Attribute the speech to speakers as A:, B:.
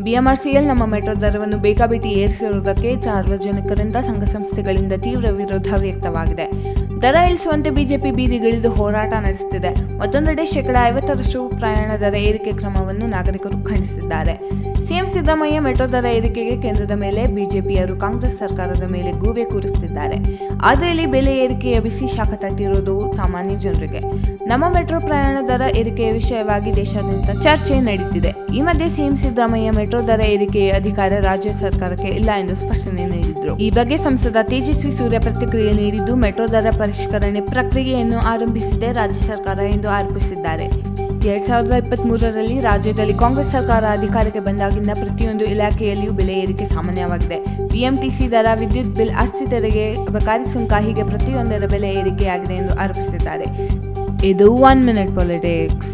A: BMRCL ನಮ್ಮ metro ದರವನ್ನು ಬೇಕಾಬಿಟ್ಟಿ ಏರಿಸಿರುವುದಕ್ಕೆ ಸಾರ್ವಜನಿಕರಿಂದ ಸಂಘ ಸಂಸ್ಥೆಗಳಿಂದ ತೀವ್ರ ವಿರೋಧ ವ್ಯಕ್ತವಾಗಿದೆ. ದರ ಇಳಿಸುವಂತೆ ಬಿಜೆಪಿ ಬೀದಿಗಿಳಿದು ಹೋರಾಟ ನಡೆಸುತ್ತಿದೆ. ಮತ್ತೊಂದೆಡೆ 50% ಪ್ರಯಾಣ ದರ ಏರಿಕೆ ಕ್ರಮವನ್ನು ನಾಗರಿಕರು ಖಂಡಿಸಿದ್ದಾರೆ. ಸಿಎಂ ಸಿದ್ದರಾಮಯ್ಯ ಮೆಟ್ರೋ ದರ ಏರಿಕೆಗೆ ಕೇಂದ್ರದ ಮೇಲೆ ಬಿಜೆಪಿಯರು ಕಾಂಗ್ರೆಸ್ ಸರ್ಕಾರದ ಮೇಲೆ ಗೂಬೆ ಕೂರಿಸುತ್ತಿದ್ದಾರೆ. ಆದರೆ ಇಲ್ಲಿ ಬೆಲೆ ಏರಿಕೆಯ ಬಿಸಿ ಶಾಖ ತಟ್ಟಿರುವುದು ಸಾಮಾನ್ಯ ಜನರಿಗೆ. ನಮ್ಮ ಮೆಟ್ರೋ ಪ್ರಯಾಣ ದರ ಏರಿಕೆಯ ವಿಷಯವಾಗಿ ದೇಶಾದ್ಯಂತ ಚರ್ಚೆ ನಡೆಯುತ್ತಿದೆ. ಈ ಮಧ್ಯೆ ಸಿಎಂ ಸಿದ್ದರಾಮಯ್ಯ ಮೆಟ್ರೋ ದರ ಏರಿಕೆಯ ಅಧಿಕಾರ ರಾಜ್ಯ ಸರ್ಕಾರಕ್ಕೆ ಇಲ್ಲ ಎಂದು ಸ್ಪಷ್ಟನೆ ನೀಡಿದರು. ಈ ಬಗ್ಗೆ ಸಂಸದ ತೇಜಸ್ವಿ ಸೂರ್ಯ ಪ್ರತಿಕ್ರಿಯೆ ನೀಡಿದ್ದು, ಮೆಟ್ರೋ ದರ ಪರಿಷ್ಕರಣೆ ಪ್ರಕ್ರಿಯೆಯನ್ನು ಆರಂಭಿಸಿದೆ ರಾಜ್ಯ ಸರ್ಕಾರ ಎಂದು ಆರೋಪಿಸಿದ್ದಾರೆ. 2023ರಲ್ಲಿ ರಾಜ್ಯದಲ್ಲಿ ಕಾಂಗ್ರೆಸ್ ಸರ್ಕಾರ ಅಧಿಕಾರಕ್ಕೆ ಬಂದಾಗಿಂದ ಪ್ರತಿಯೊಂದು ಇಲಾಖೆಯಲ್ಲಿಯೂ ಬೆಲೆ ಏರಿಕೆ ಸಾಮಾನ್ಯವಾಗಿದೆ. ಬಿಎಂಟಿಸಿ ದರ, ವಿದ್ಯುತ್ ಬಿಲ್, ಆಸ್ತಿ ತೆರಿಗೆ, ಅಬಕಾರಿ ಸುಂಕ ಹೀಗೆ ಪ್ರತಿಯೊಂದರ ಬೆಲೆ ಏರಿಕೆಯಾಗಿದೆ ಎಂದು ಆರೋಪಿಸಿದ್ದಾರೆ. ಇದು 1 ಮಿನಿಟ್ ಪಾಲಿಟಿಕ್ಸ್.